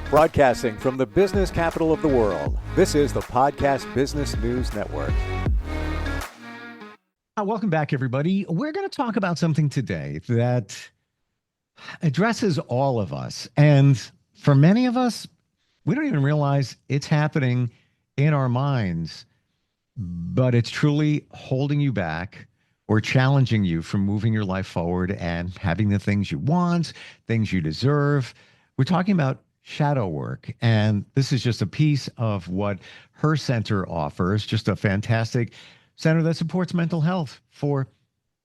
Broadcasting from the business capital of the world, this is the Podcast Business News Network. Welcome back, everybody. We're going to talk about something today that addresses all of us. And for many of us, we don't even realize it's happening in our minds, but it's truly holding you back or challenging you from moving your life forward and having the things you want, things you deserve. We're talking about shadow work. And this is just a piece of what her center offers, just a fantastic center that supports mental health for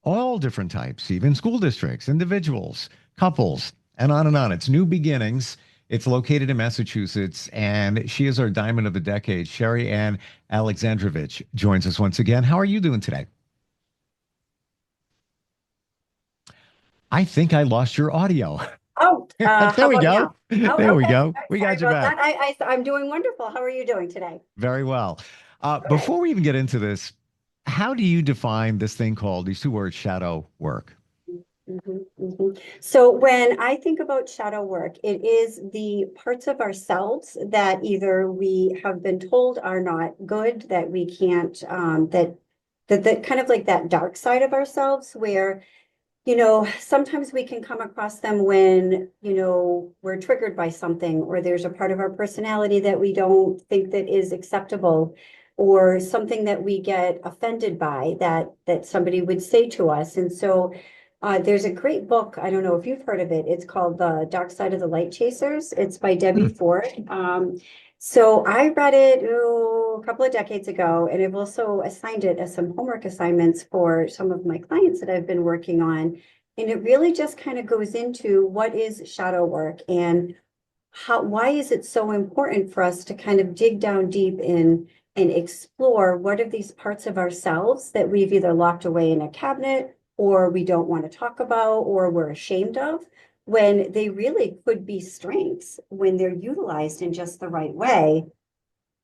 all different types, even school districts, individuals, couples, and on and on. It's New Beginnings. It's located in Massachusetts, and she is our Diamond of the Decade. Sherri Ann Alexandrovich joins us once again. How are you doing today? I think I lost your audio. Oh, there we go. Oh, there we okay. go. We got you back. I'm doing wonderful. How are you doing today? Very well. Before we even get into this, how do you define this thing called, these two words, shadow work? So when I think about shadow work, it is the parts of ourselves that either we have been told are not good, that we can't, that kind of like that dark side of ourselves where, sometimes we can come across them when, we're triggered by something, or there's a part of our personality that we don't think that is acceptable, or something that we get offended by that somebody would say to us. And so there's a great book. I don't know if you've heard of it. It's called The Dark Side of the Light Chasers. It's by Debbie Ford. So I read it a couple of decades ago, and I've also assigned it as some homework assignments for some of my clients that I've been working on. And it really just kind of goes into what is shadow work and why is it so important for us to kind of dig down deep in and explore what are these parts of ourselves that we've either locked away in a cabinet or we don't want to talk about or we're ashamed of, when they really could be strengths when they're utilized in just the right way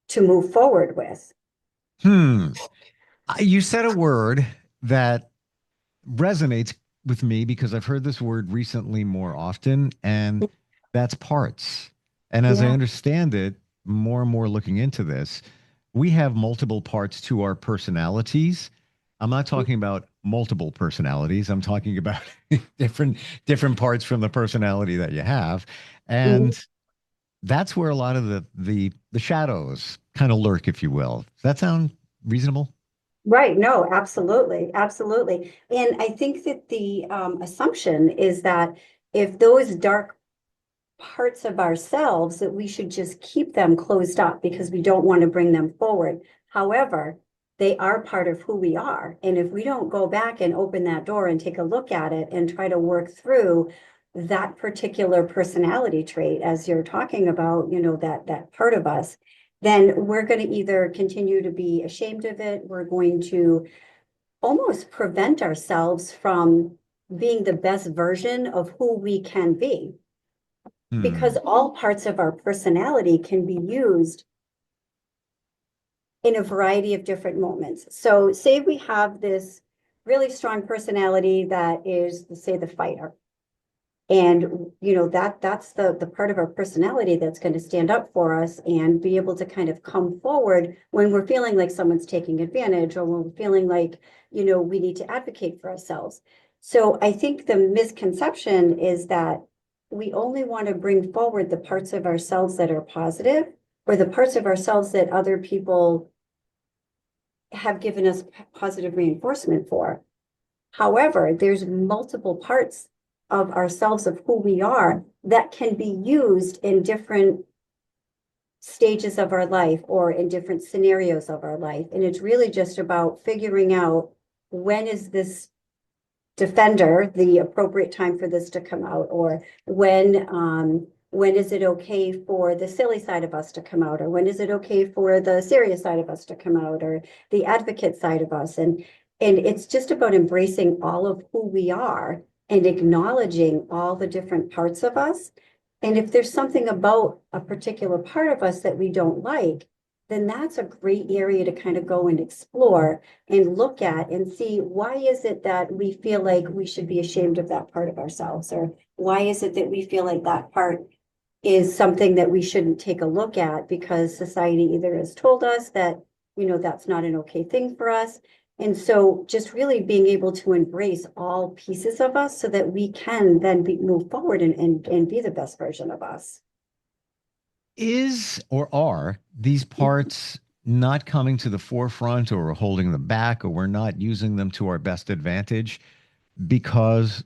to move forward with. You said a word that resonates with me because I've heard this word recently more often, and that's parts. And as I understand it, more and more looking into this, we have multiple parts to our personalities. I'm not talking about multiple personalities. I'm talking about different parts from the personality that you have. And that's where a lot of the shadows kind of lurk, if you will. Does that sound reasonable? Right. No, absolutely. Absolutely. And I think that the assumption is that if those dark parts of ourselves, that we should just keep them closed up because we don't want to bring them forward. However, they are part of who we are. And if we don't go back and open that door and take a look at it and try to work through that particular personality trait, as you're talking about, that part of us, then we're going to either continue to be ashamed of it. We're going to almost prevent ourselves from being the best version of who we can be. Because all parts of our personality can be used in a variety of different moments. So say we have this really strong personality that is, say, the fighter. And, that's the part of our personality that's going to stand up for us and be able to kind of come forward when we're feeling like someone's taking advantage or when we're feeling like, we need to advocate for ourselves. So I think the misconception is that we only want to bring forward the parts of ourselves that are positive or the parts of ourselves that other people have given us positive reinforcement for. However, there's multiple parts of ourselves, of who we are, that can be used in different stages of our life or in different scenarios of our life. And it's really just about figuring out when is this defender the appropriate time for this to come out, or when is it okay for the silly side of us to come out, or when is it okay for the serious side of us to come out, or the advocate side of us. And it's just about embracing all of who we are and acknowledging all the different parts of us. And if there's something about a particular part of us that we don't like, then that's a great area to kind of go and explore and look at and see, why is it that we feel like we should be ashamed of that part of ourselves? Or why is it that we feel like that part is something that we shouldn't take a look at because society either has told us that, that's not an okay thing for us. And so just really being able to embrace all pieces of us so that we can then move forward and be the best version of us. Is or are these parts not coming to the forefront, or we're holding them back, or we're not using them to our best advantage because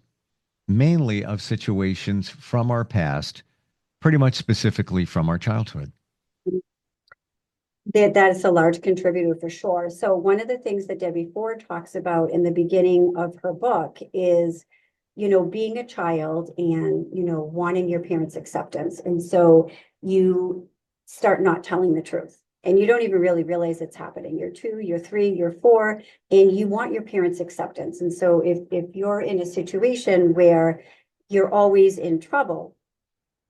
mainly of situations from our past, pretty much specifically from our childhood? That is a large contributor for sure. So one of the things that Debbie Ford talks about in the beginning of her book is, being a child and, wanting your parents' acceptance. And so you start not telling the truth and you don't even really realize it's happening. You're 2, you're 3, you're 4, and you want your parents' acceptance. And so if you're in a situation where you're always in trouble,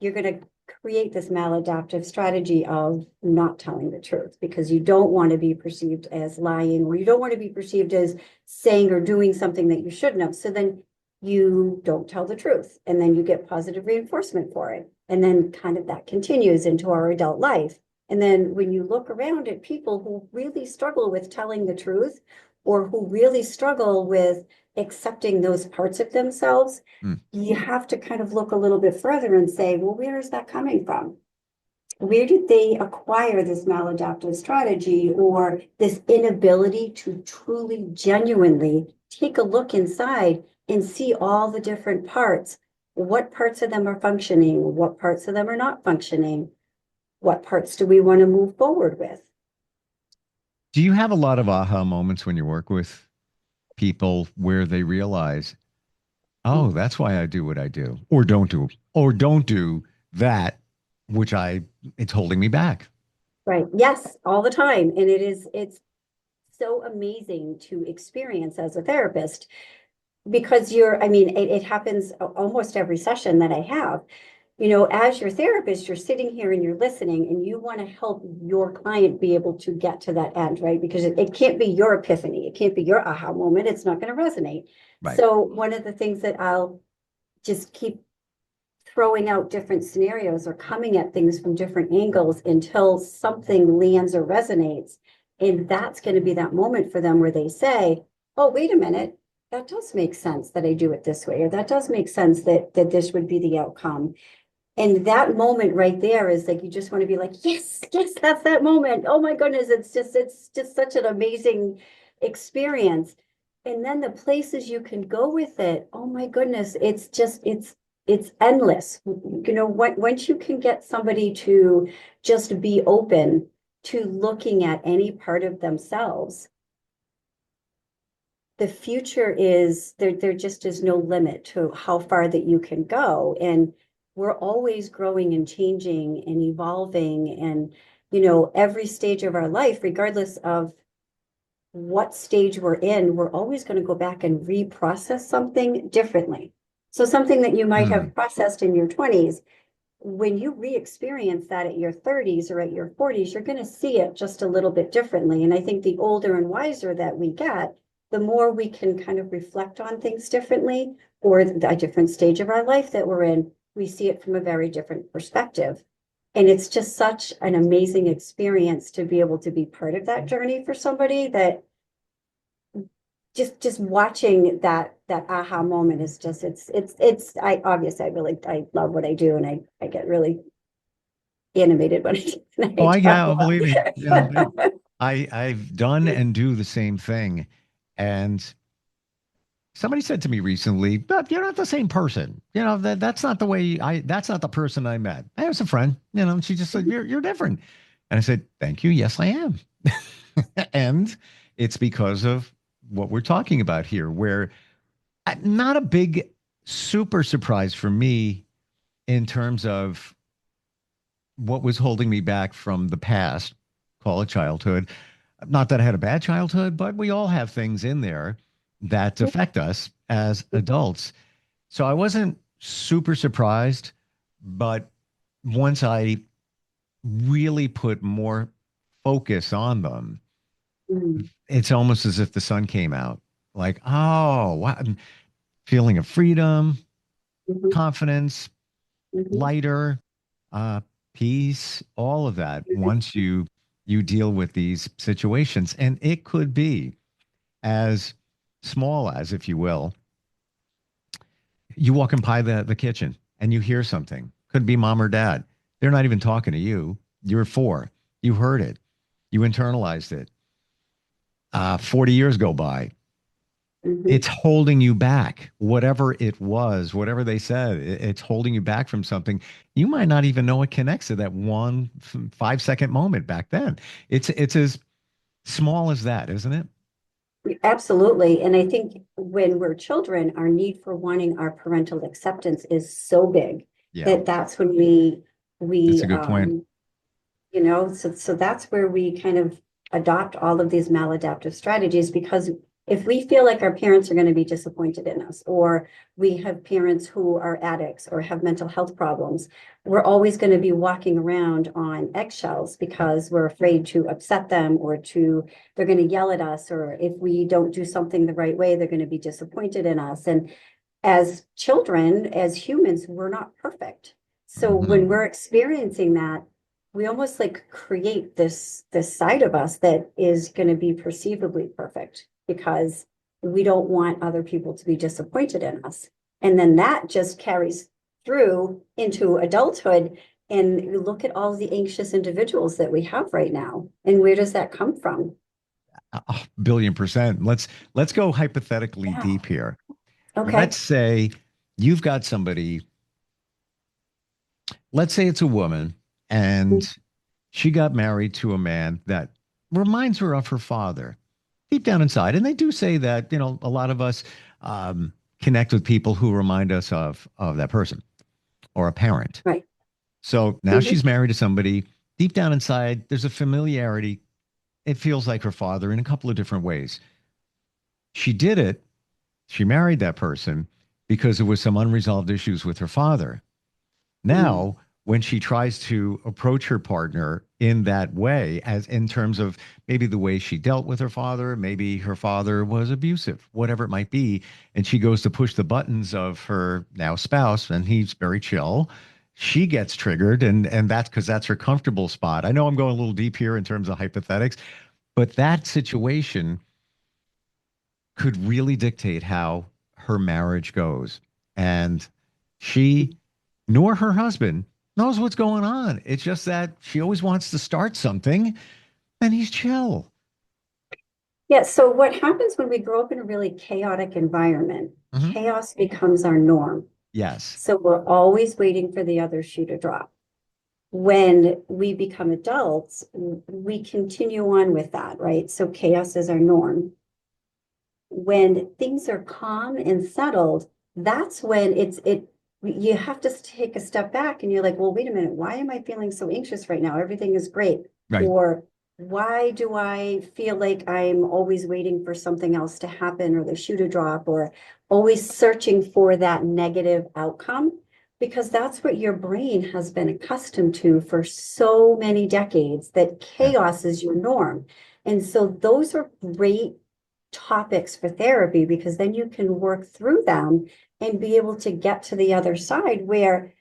you're going to create this maladaptive strategy of not telling the truth because you don't want to be perceived as lying, or you don't want to be perceived as saying or doing something that you shouldn't have. So then you don't tell the truth, and then you get positive reinforcement for it. And then kind of that continues into our adult life. And then when you look around at people who really struggle with telling the truth, or who really struggle with accepting those parts of themselves, you have to kind of look a little bit further and say, well, where is that coming from? Where did they acquire this maladaptive strategy or this inability to truly, genuinely take a look inside and see all the different parts? What parts of them are functioning? What parts of them are not functioning? What parts do we want to move forward with? Do you have a lot of aha moments when you work with people where they realize, oh, that's why I do what I do, or don't do that, which it's holding me back? Right. Yes, all the time. And it's so amazing to experience as a therapist because it happens almost every session that I have. As your therapist, you're sitting here and you're listening and you want to help your client be able to get to that end, right? Because it can't be your epiphany. It can't be your aha moment. It's not going to resonate. Right. So one of the things that I'll just keep throwing out different scenarios or coming at things from different angles until something lands or resonates. And that's going to be that moment for them where they say, oh, wait a minute, that does make sense that I do it this way, or that does make sense that this would be the outcome. And that moment right there is like, you just want to be like, yes, yes, that's that moment. Oh my goodness, it's just such an amazing experience. And then the places you can go with it, oh my goodness, it's endless. Once you can get somebody to just be open to looking at any part of themselves, the future is there just is no limit to how far that you can go. And we're always growing and changing and evolving. And, every stage of our life, regardless of what stage we're in, we're always going to go back and reprocess something differently. So something that you might have processed in your 20s, when you re-experience that at your 30s or at your 40s, you're going to see it just a little bit differently. And I think the older and wiser that we get, the more we can kind of reflect on things differently, or a different stage of our life that we're in, we see it from a very different perspective. And it's just such an amazing experience to be able to be part of that journey for somebody that just watching that aha moment is just I obviously I love what I do, and I get really animated when Oh, I talk believe me. about I've done and do the same thing. And somebody said to me recently, but you're not the same person. That's not the way that's not the person I met. I was a friend, and she just said, you're different. And I said, thank you. Yes, I am. And it's because of what we're talking about here, where not a big super surprise for me in terms of what was holding me back from the past, call it childhood. Not that I had a bad childhood, but we all have things in there that affect us as adults. So I wasn't super surprised, but once I really put more focus on them, it's almost as if the sun came out. Like, oh, wow. Feeling of freedom, confidence, lighter. peace, all of that once you deal with these situations. And it could be as small as, if you will, you walking by the kitchen and you hear something. Could be mom or dad. They're not even talking to you. You're four. You heard it. You internalized it. 40 years go by. Mhm. It's holding you back. Whatever it was, whatever they said, it's holding you back from something. You might not even know it connects to that one 5 second moment back then. It's as small as that, isn't it? Absolutely. And I think when we're children, our need for wanting our parental acceptance is so big Yeah, that that's when we that's we a good point. so that's where we kind of adopt all of these maladaptive strategies, because if we feel like our parents are going to be disappointed in us, or we have parents who are addicts or have mental health problems, we're always going to be walking around on eggshells because we're afraid to upset them, or to they're going to yell at us, or if we don't do something the right way, they're going to be disappointed in us. And as children, as humans, we're not perfect. So when Mhm. we're experiencing that, we almost like create this side of us that is going to be perceivably perfect, because we don't want other people to be disappointed in us. And then that just carries through into adulthood. And you look at all the anxious individuals that we have right now. And where does that come from? A billion percent. Let's go hypothetically Yeah. deep here. Okay. Let's say you've got somebody, let's say it's a woman, and she got married to a man that reminds her of her father deep down inside. And they do say that, a lot of us connect with people who remind us of that person or a parent. Right. So now Mhm. she's married to somebody deep down inside. There's a familiarity. It feels like her father in a couple of different ways. She did it. She married that person because there was some unresolved issues with her father. Mm. Now, when she tries to approach her partner in that way, as in terms of maybe the way she dealt with her father, maybe her father was abusive, whatever it might be, and she goes to push the buttons of her now spouse, and he's very chill. She gets triggered, and that's because that's her comfortable spot. I know I'm going a little deep here in terms of hypothetics, but that situation could really dictate how her marriage goes. And she nor her husband knows what's going on. It's just that she always wants to start something and he's chill. Yeah, so what happens when we grow up in a really chaotic environment? Mhm. Chaos becomes our norm. Yes. So we're always waiting for the other shoe to drop. When we become adults, we continue on with that, right? So chaos is our norm. When things are calm and settled, that's when you have to take a step back and you're like, well, wait a minute, why am I feeling so anxious right now? Everything is great. Right. Or why do I feel like I'm always waiting for something else to happen, or the shoe to drop, or always searching for that negative outcome? Because that's what your brain has been accustomed to for so many decades, that Yeah. chaos is your norm. And so those are great topics for therapy, because then you can work through them and be able to get to the other side where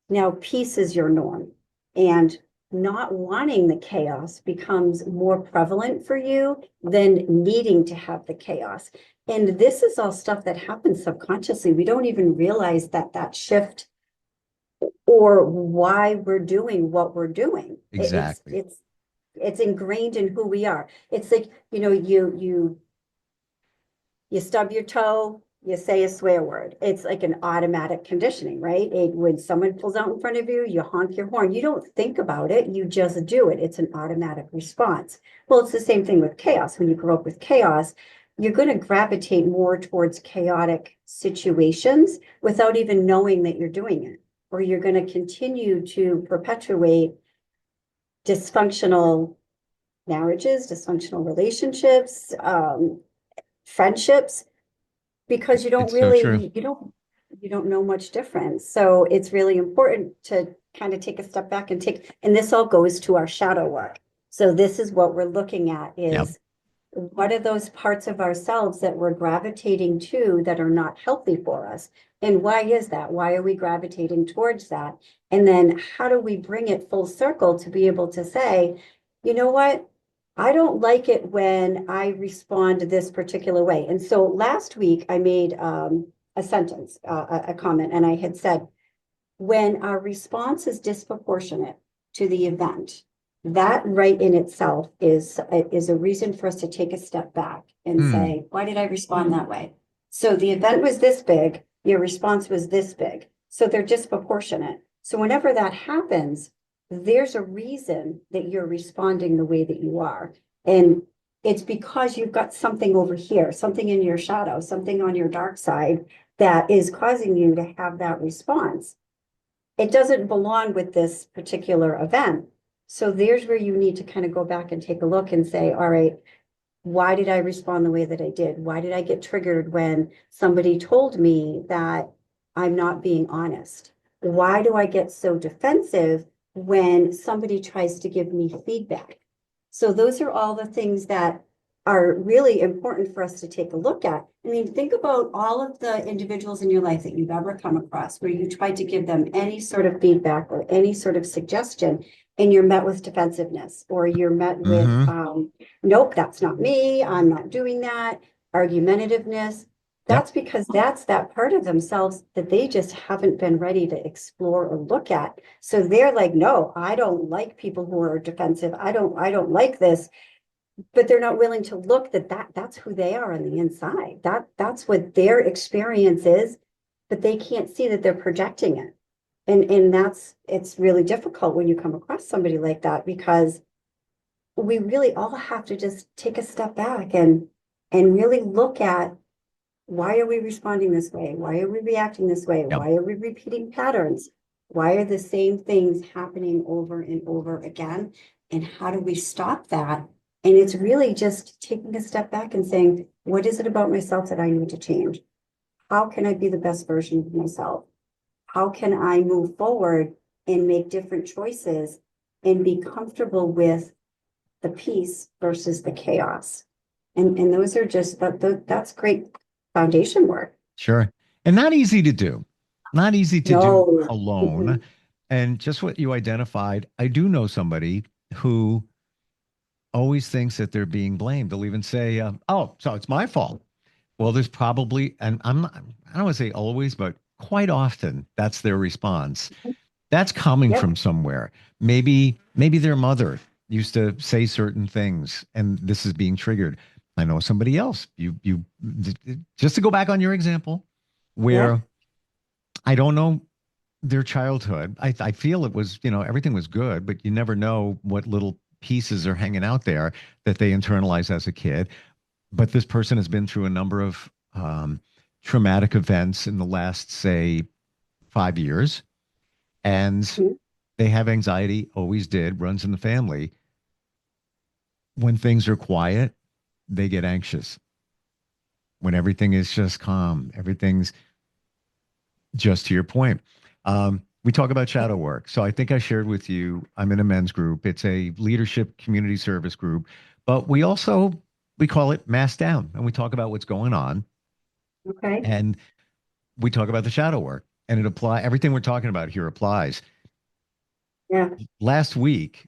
now peace is your norm, and not wanting the chaos becomes more prevalent for you than needing to have the chaos. And this is all stuff that happens subconsciously. We don't even realize that shift, or why we're doing what we're doing. Exactly. It's ingrained in who we are. It's like, you stub your toe, you say a swear word. It's like an automatic conditioning, right? When someone pulls out in front of you, you honk your horn. You don't think about it, you just do it. It's an automatic response. Well, it's the same thing with chaos. When you grow up with chaos, you're going to gravitate more towards chaotic situations without even knowing that you're doing it. Or you're going to continue to perpetuate dysfunctional marriages, dysfunctional relationships, friendships, because It's so true. you don't know much difference. So it's really important to kind of take a step back and this all goes to our shadow work. So this is what we're looking at Yep. is What are those parts of ourselves that we're gravitating to that are not healthy for us? And why is that? Why are we gravitating towards that? And then how do we bring it full circle to be able to say, you know what? I don't like it when I respond this particular way. And so last week I made a sentence, a comment, and I had said, when our response is disproportionate to the event, that right in itself is a reason for us to take a step back and say, why did I respond that way? So the event was this big, your response was this big. So they're disproportionate. So whenever that happens, there's a reason that you're responding the way that you are. And it's because you've got something over here, something in your shadow, something on your dark side that is causing you to have that response. It doesn't belong with this particular event. So there's where you need to kind of go back and take a look and say, all right, why did I respond the way that I did? Why did I get triggered when somebody told me that I'm not being honest? Why do I get so defensive when somebody tries to give me feedback? So those are all the things that are really important for us to take a look at. I mean, think about all of the individuals in your life that you've ever come across where you tried to give them any sort of feedback or any sort of suggestion, and you're met with defensiveness, or you're met with, nope, that's not me, I'm not doing that, argumentativeness. That's because that's that part of themselves that they just haven't been ready to explore or look at. So they're like, no, I don't like people who are defensive. I don't like this. But they're not willing to look that's who they are on the inside. That's what their experience is, but they can't see that they're projecting it. And it's really difficult when you come across somebody like that, because we really all have to just take a step back and really look at, why are we responding this way? Why are we reacting this way? Yep. Why are we repeating patterns? Why are the same things happening over and over again? And how do we stop that? And it's really just taking a step back and saying, what is it about myself that I need to change? How can I be the best version of myself? How can I move forward and make different choices and be comfortable with the peace versus the chaos? And those are just, that's great foundation work. Sure. And not easy to do. Not easy to do No. alone. And just what you identified, I do know somebody who always thinks that they're being blamed. They'll even say, oh, so it's my fault. Well, there's probably, and I don't want to say always, but quite often that's their response. That's coming Yep. from somewhere. Maybe their mother used to say certain things and this is being triggered. I know somebody else. You just to go back on your example, where I don't know their childhood. I feel it was, everything was good, but you never know what little pieces are hanging out there that they internalize as a kid. But this person has been through a number of traumatic events in the last, say, 5 years, and they have anxiety, always did, runs in the family. When things are quiet, they get anxious. When everything is just calm, everything's just to your point. We talk about shadow work. So I think I shared with you, I'm in a men's group. It's a leadership community service group, but we call it Mask Down, and we talk about what's going on. Okay. And we talk about the shadow work, and everything we're talking about here applies. Yeah. Last week,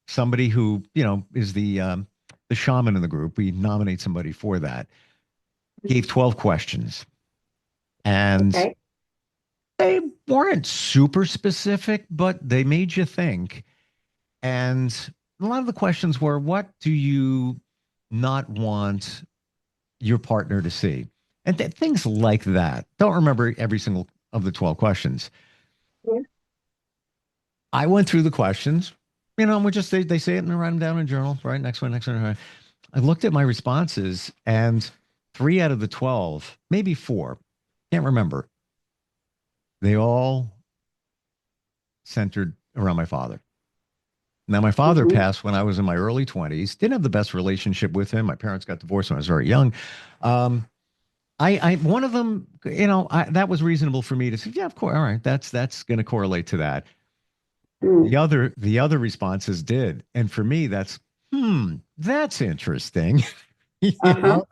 somebody who, is the shaman in the group, we nominate somebody for that, gave 12 questions. And they weren't super specific, but they made you think. And a lot of the questions were, what do you not want your partner to see? And things like that. Don't remember every single of the 12 questions. Yeah. I went through the questions, we just, they say it and I write them down in a journal, right? Next one. I looked at my responses, and 3 out of the 12, maybe 4, can't remember. They all centered around my father. Now, my father passed when I was in my early 20s. Didn't have the best relationship with him. My parents got divorced when I was very young. One of them, that was reasonable for me to say, yeah, of course. All right. That's going to correlate to that. The other responses did. And for me, that's That's interesting. You Uh-huh. know,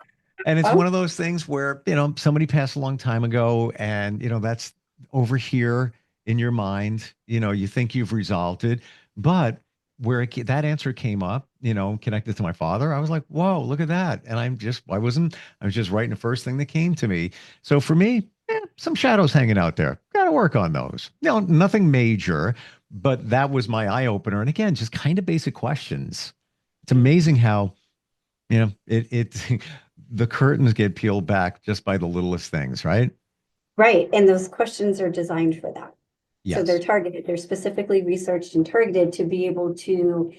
and it's one Oh, of those things where, somebody passed a long time ago and, that's over here in your mind, you think you've resolved it, but where that answer came up, connected to my father, I was like, whoa, look at that. And I was just writing the first thing that came to me. So for me, some shadows hanging out there. Got to work on those. Nothing major, but that was my eye opener. And again, just kind of basic questions. It's amazing how, it the curtains get peeled back just by the littlest things, right? right. And those questions are designed for that. So they're Yes. targeted, they're specifically researched and targeted to be able to,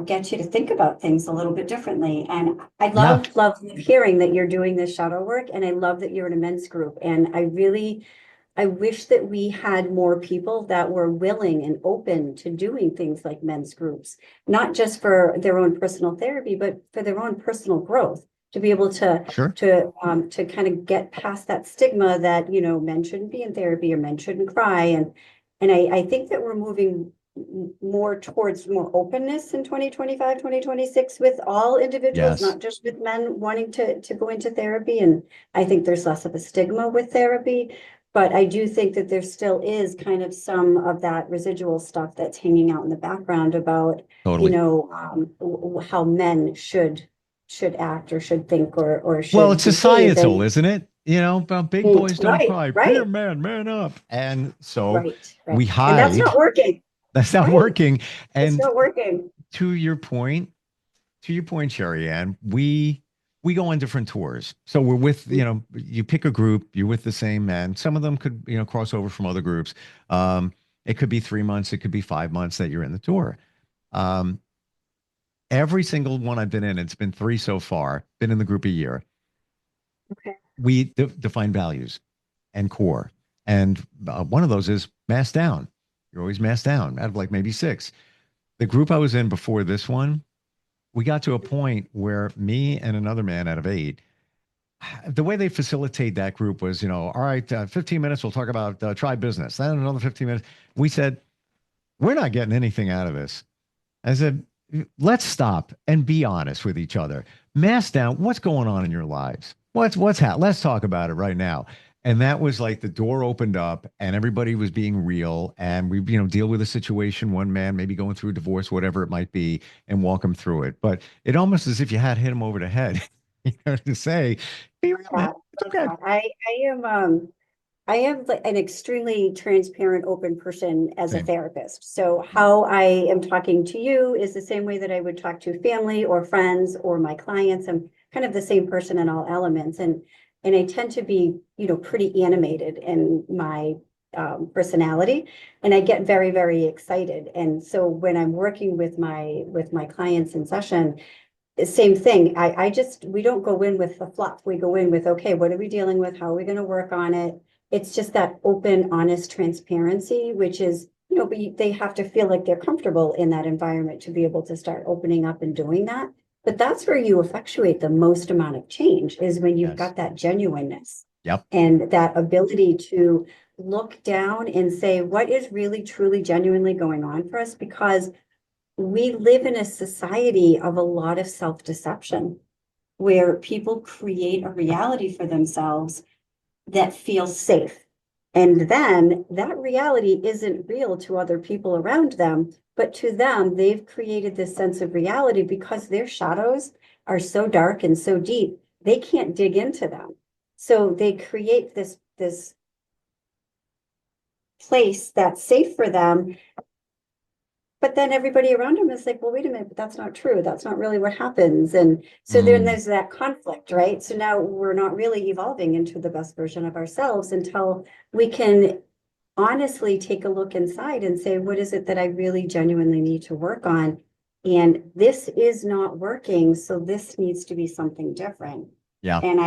get you to think about things a little bit differently. And I Yeah, love hearing that you're doing this shadow work, and I love that you're in a men's group. And I wish that we had more people that were willing and open to doing things like men's groups, not just for their own personal therapy, but for their own personal growth, to be able sure. to kind of get past that stigma that, men shouldn't be in therapy or men shouldn't cry. And I think that we're moving more towards more openness in 2025, 2026 with all individuals, Yes. not just with men wanting to go into therapy. And I think there's less of a stigma with therapy. But I do think that there still is kind of some of that residual stuff that's hanging out in the background about, Totally. how men should act or should think or Well, should it's behave. societal, And isn't it? About big boys don't right, cry. Be a right, man, man up. And so right, right. we And that's hide. not working. That's not Right. working. It's And not working. to your point, Sherry Ann, we go on different tours. So we're with, you pick a group, you're with the same men. Some of them could, cross over from other groups. It could be 3 months, it could be 5 months that you're in the tour. Um, every single one I've been in, it's been three so far, been in the group a year. Okay. We define values and core. And one of those is mask down. You're always masked down out of like maybe six. The group I was in before this one, we got to a point where me and another man out of eight, the way they facilitate that group was, all right, 15 minutes, we'll talk about tribe business. Then another 15 minutes. We said, we're not getting anything out of this. I said, let's stop and be honest with each other. Mask down. What's going on in your lives? What's happening? Let's talk about it right now. And that was like the door opened up and everybody was being real. And we, deal with a situation, one man maybe going through a divorce, whatever it might be, and walk him through it. But it almost as if you had hit him over the head, to say, be real, man. That, It's okay. I am like an extremely transparent, open person as a Same. therapist. So how I am talking to you is the same way that I would talk to family or friends or my clients. I'm kind of the same person in all elements. And I tend to be, pretty animated in my personality, and I get very, very excited. And so when I'm working with my clients in session, same thing. I just, we don't go in with the fluff. We go in with, okay, what are we dealing with? How are we going to work on it? It's just that open, honest transparency, which is, but they have to feel like they're comfortable in that environment to be able to start opening up and doing that. But that's where you effectuate the most amount of change, is when you've Yes. got that genuineness Yep. and that ability to look down and say, what is really, truly, genuinely going on for us? Because we live in a society of a lot of self-deception where people create a reality for themselves that feels safe. And then that reality isn't real to other people around them, but to them, they've created this sense of reality because their shadows are so dark and so deep, they can't dig into them. So they create this place that's safe for them. But then everybody around him is like, well, wait a minute, but that's not true. That's not really what happens. And so then Mm, there's that conflict, right? So now we're not really evolving into the best version of ourselves until we can honestly take a look inside and say, what is it that I really genuinely need to work on? And this is not working, so this needs to be something different. yeah. And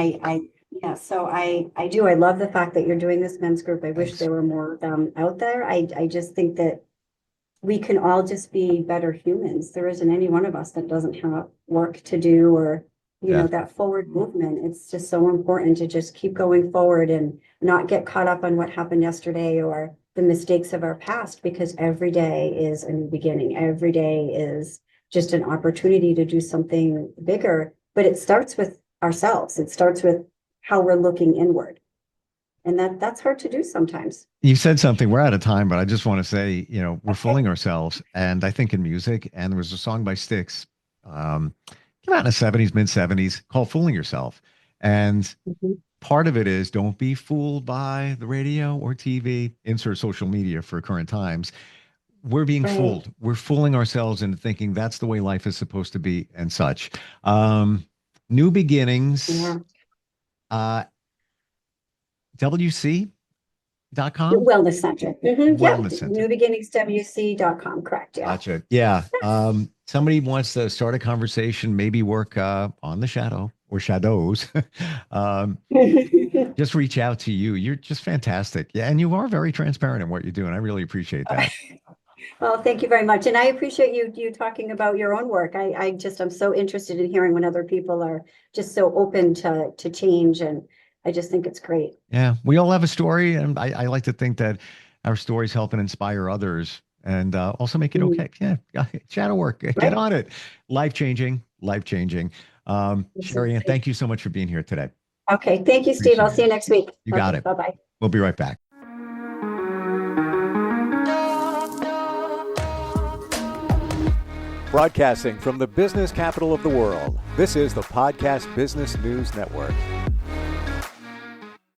yeah, so I love the fact that you're doing this men's group. I wish Thanks. there were more of them out there. I just think that we can all just be better humans. There isn't any one of us that doesn't have work to do, or, Yeah. that forward movement. It's just so important to just keep going forward and not get caught up on what happened yesterday or the mistakes of our past, because every day is a new beginning. Every day is just an opportunity to do something bigger. But it starts with ourselves. It starts with how we're looking inward. And that's hard to do sometimes. You said something, we're out of time, but I just want to say, we're fooling ourselves. And I think in music, and there was a song by Styx, came out in the 70s, mid 70s, called Fooling Yourself. And Mhm. part of it is don't be fooled by the radio or TV, insert social media for current times. We're being Right. fooled. We're fooling ourselves into thinking that's the way life is supposed to be and such. New beginnings, Yeah. uh, WC.com, Wellness Center. Mhm. Yep. Wellness Center. NewBeginningsWC.com. Correct. Yeah. Gotcha. Yeah. Somebody wants to start a conversation, maybe work on the shadow or shadows. um, just reach out to you. You're just fantastic. Yeah. And you are very transparent in what you do. And I really appreciate that. Well, thank you very much. And I appreciate you talking about your own work. I'm so interested in hearing when other people are just so open to change. And I just think it's great. Yeah. We all have a story. And I like to think that our stories help and inspire others and also make it Mhm. okay. Yeah. Shadow work. Get Right. on it. Life changing. Life changing. Sherri, and Absolutely. thank you so much for being here today. Okay. Thank you, Steve. I'll Appreciate see you it. next week. You got Okay, it. bye-bye. We'll be right back. Broadcasting from the business capital of the world, this is the Podcast Business News Network.